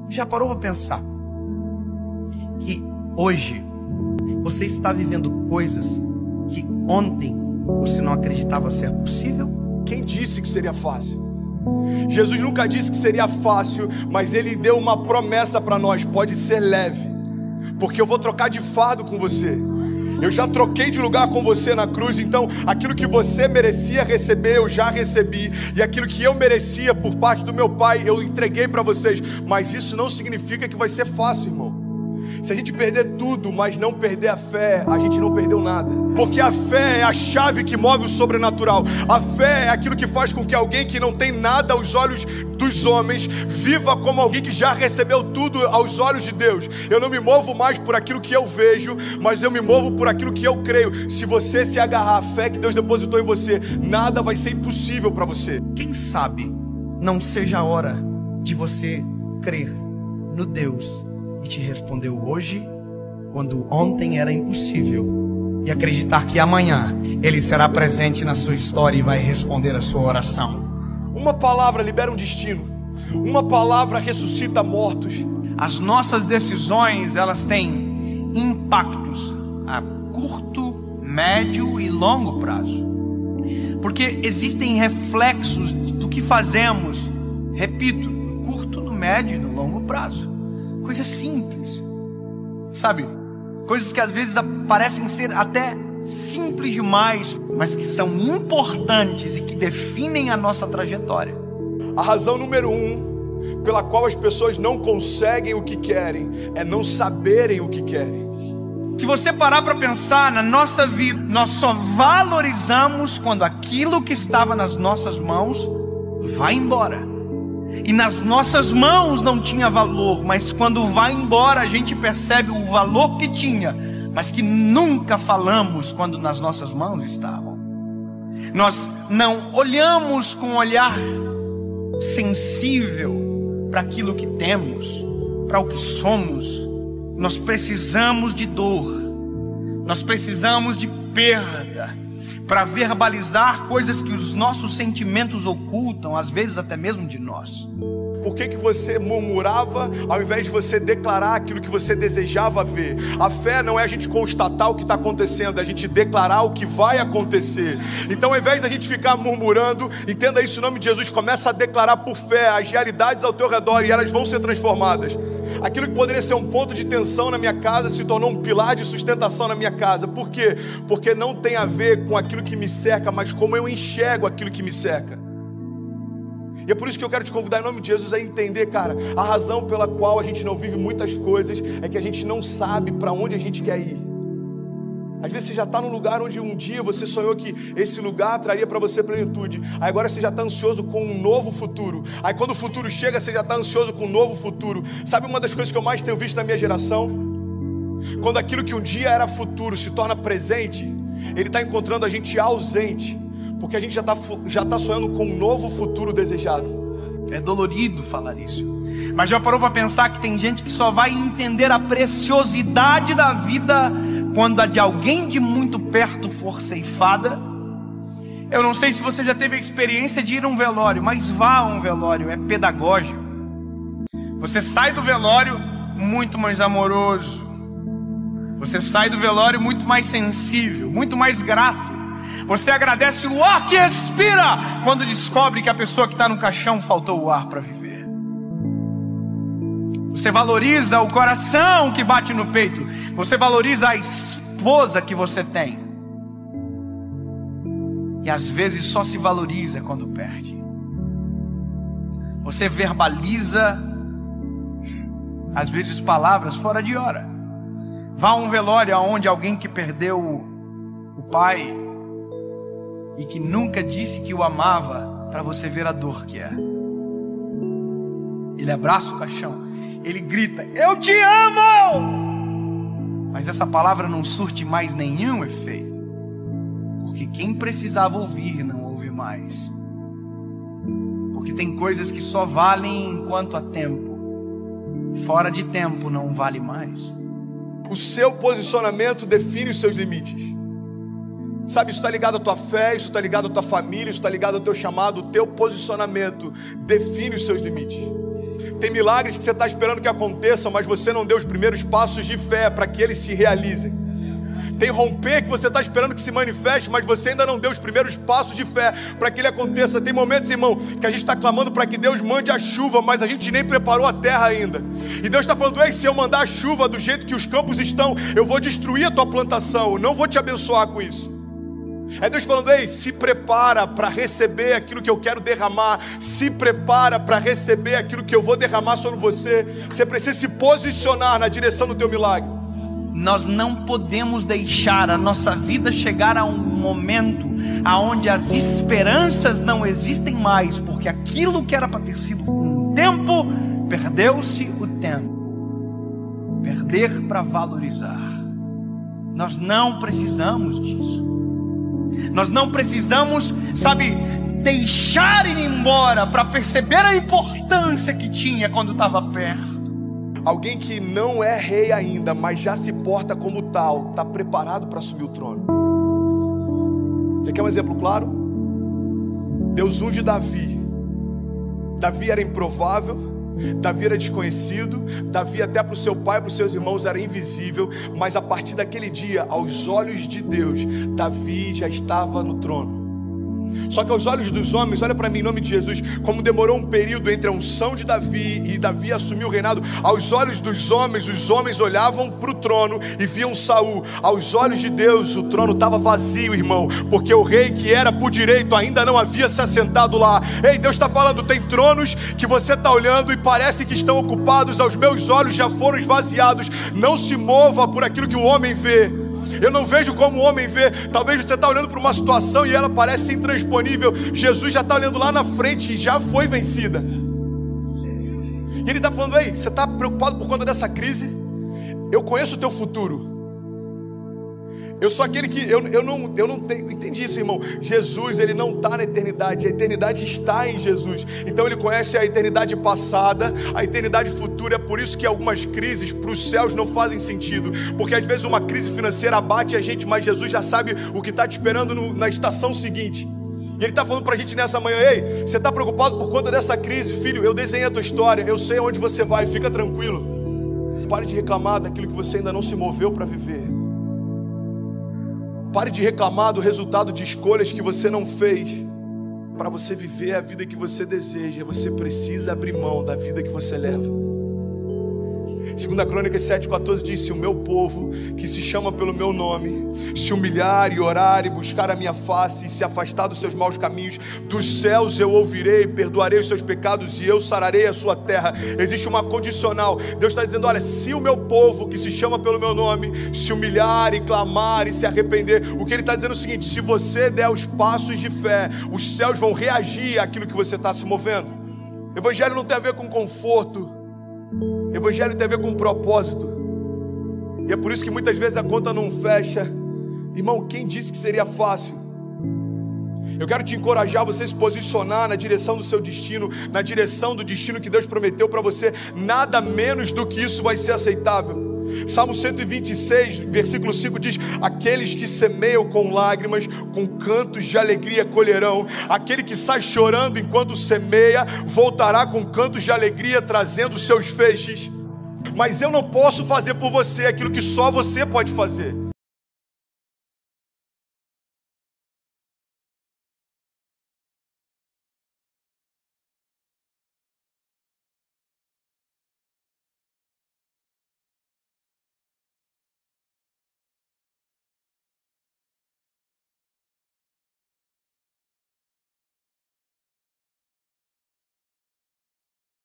Já parou para pensar que hoje você está vivendo coisas que ontem você não acreditava ser possível? Quem disse que seria fácil? Jesus nunca disse que seria fácil, mas Ele deu uma promessa para nós: pode ser leve, porque eu vou trocar de fardo com você. Eu já troquei de lugar com você na cruz, então aquilo que você merecia receber, eu já recebi. E aquilo que eu merecia por parte do meu Pai, eu entreguei para vocês. Mas isso não significa que vai ser fácil, irmão. Se a gente perder tudo, mas não perder a fé, a gente não perdeu nada. Porque a fé é a chave que move o sobrenatural. A fé é aquilo que faz com que alguém que não tem nada aos olhos dos homens viva como alguém que já recebeu tudo aos olhos de Deus. Eu não me movo mais por aquilo que eu vejo, mas eu me movo por aquilo que eu creio. Se você se agarrar à fé que Deus depositou em você, nada vai ser impossível para você. Quem sabe não seja a hora de você crer no Deus que te respondeu hoje, quando ontem era impossível, e acreditar que amanhã Ele será presente na sua história e vai responder a sua oração. Uma palavra libera um destino. Uma palavra ressuscita mortos. As nossas decisões, elas têm impactos a curto, médio e longo prazo. Porque existem reflexos do que fazemos, repito, no curto, no médio e no longo prazo. Coisas simples, sabe? Coisas que às vezes parecem ser até simples demais, mas que são importantes e que definem a nossa trajetória. A razão número 1 pela qual as pessoas não conseguem o que querem é não saberem o que querem. Se você parar para pensar na nossa vida, nós só valorizamos quando aquilo que estava nas nossas mãos vai embora. E nas nossas mãos não tinha valor, mas quando vai embora a gente percebe o valor que tinha, mas que nunca falamos quando nas nossas mãos estavam. Nós não olhamos com um olhar sensível para aquilo que temos, para o que somos. Nós precisamos de dor, nós precisamos de perda, para verbalizar coisas que os nossos sentimentos ocultam, às vezes até mesmo de nós. Por que você murmurava ao invés de você declarar aquilo que você desejava ver? A fé não é a gente constatar o que está acontecendo, é a gente declarar o que vai acontecer. Então, ao invés da gente ficar murmurando, entenda isso em nome de Jesus, começa a declarar por fé as realidades ao teu redor e elas vão ser transformadas. Aquilo que poderia ser um ponto de tensão na minha casa se tornou um pilar de sustentação na minha casa. Por quê? Porque não tem a ver com aquilo que me cerca, mas como eu enxergo aquilo que me cerca. E é por isso que eu quero te convidar em nome de Jesus a entender, cara, a razão pela qual a gente não vive muitas coisas é que a gente não sabe para onde a gente quer ir. Às vezes você já está num lugar onde um dia você sonhou que esse lugar traria para você plenitude. Aí agora você já está ansioso com um novo futuro. Aí quando o futuro chega, você já está ansioso com um novo futuro. Sabe uma das coisas que eu mais tenho visto na minha geração? Quando aquilo que um dia era futuro se torna presente, ele está encontrando a gente ausente, porque a gente já está sonhando com um novo futuro desejado. É dolorido falar isso, mas já parou para pensar que tem gente que só vai entender a preciosidade da vida quando a de alguém de muito perto for ceifada? Eu não sei se você já teve a experiência de ir a um velório, mas vá a um velório, é pedagógico. Você sai do velório muito mais amoroso, você sai do velório muito mais sensível, muito mais grato. Você agradece o ar que respira quando descobre que a pessoa que está no caixão faltou o ar para viver. Você valoriza o coração que bate no peito. Você valoriza a esposa que você tem. E às vezes só se valoriza quando perde. Você verbaliza, às vezes, palavras fora de hora. Vá a um velório onde alguém que perdeu o pai e que nunca disse que o amava, para você ver a dor que é. Ele abraça o caixão, ele grita, eu te amo! Mas essa palavra não surte mais nenhum efeito, porque quem precisava ouvir não ouve mais. Porque tem coisas que só valem enquanto há tempo, fora de tempo não vale mais. O seu posicionamento define os seus limites. Sabe, isso está ligado à tua fé, isso está ligado à tua família, isso está ligado ao teu chamado. O teu posicionamento define os seus limites. Tem milagres que você está esperando que aconteçam, mas você não deu os primeiros passos de fé para que eles se realizem. Tem romper que você está esperando que se manifeste, mas você ainda não deu os primeiros passos de fé para que ele aconteça. Tem momentos, irmão, que a gente está clamando para que Deus mande a chuva, mas a gente nem preparou a terra ainda. E Deus está falando: ei, se eu mandar a chuva do jeito que os campos estão, eu vou destruir a tua plantação, eu não vou te abençoar com isso. É Deus falando: ei, se prepara para receber aquilo que eu quero derramar, se prepara para receber aquilo que eu vou derramar sobre você. Você precisa se posicionar na direção do teu milagre. Nós não podemos deixar a nossa vida chegar a um momento onde as esperanças não existem mais, porque aquilo que era para ter sido um tempo, perdeu-se o tempo. Perder para valorizar. Nós não precisamos disso. Nós não precisamos, deixar ir embora para perceber a importância que tinha quando estava perto. Alguém que não é rei ainda, mas já se porta como tal, está preparado para assumir o trono. Você quer um exemplo claro? Deus unge Davi. Davi era improvável, Davi era desconhecido, Davi até para o seu pai e para os seus irmãos era invisível, mas a partir daquele dia, aos olhos de Deus, Davi já estava no trono. Só que aos olhos dos homens, olha para mim em nome de Jesus, como demorou um período entre a unção de Davi e Davi assumir o reinado. Aos olhos dos homens, os homens olhavam para o trono e viam Saul. Aos olhos de Deus, o trono estava vazio, irmão, porque o rei que era por direito ainda não havia se assentado lá. Ei, Deus está falando: tem tronos que você está olhando e parece que estão ocupados, aos meus olhos já foram esvaziados. Não se mova por aquilo que o homem vê. Eu não vejo como o homem vê. Talvez você está olhando para uma situação e ela parece intransponível. Jesus já está olhando lá na frente e já foi vencida. E Ele está falando: ei, você está preocupado por conta dessa crise? Eu conheço o teu futuro. Eu sou aquele que, eu não tenho, entendi isso, irmão. Jesus, Ele não está na eternidade, a eternidade está em Jesus. Então Ele conhece a eternidade passada, a eternidade futura. É por isso que algumas crises para os céus não fazem sentido, porque às vezes uma crise financeira abate a gente, mas Jesus já sabe o que está te esperando na estação seguinte. E Ele está falando para a gente nessa manhã: ei, você está preocupado por conta dessa crise? Filho, eu desenhei a tua história, eu sei aonde você vai, fica tranquilo. Pare de reclamar daquilo que você ainda não se moveu para viver. Pare de reclamar do resultado de escolhas que você não fez. Para você viver a vida que você deseja, você precisa abrir mão da vida que você leva. 2 Crônicas 7,14 diz: se o meu povo, que se chama pelo meu nome, se humilhar e orar e buscar a minha face e se afastar dos seus maus caminhos, dos céus eu ouvirei, perdoarei os seus pecados e eu sararei a sua terra. Existe uma condicional. Deus está dizendo: olha, se o meu povo, que se chama pelo meu nome, se humilhar e clamar e se arrepender, o que Ele está dizendo é o seguinte: se você der os passos de fé, os céus vão reagir àquilo que você está se movendo. Evangelho não tem a ver com conforto. Evangelho tem a ver com propósito. E é por isso que muitas vezes a conta não fecha. Irmão, quem disse que seria fácil? Eu quero te encorajar a você se posicionar na direção do seu destino, na direção do destino que Deus prometeu para você. Nada menos do que isso vai ser aceitável. Salmo 126, versículo 5 diz: aqueles que semeiam com lágrimas, com cantos de alegria colherão. Aquele que sai chorando enquanto semeia, voltará com cantos de alegria, trazendo seus feixes. Mas eu não posso fazer por você aquilo que só você pode fazer.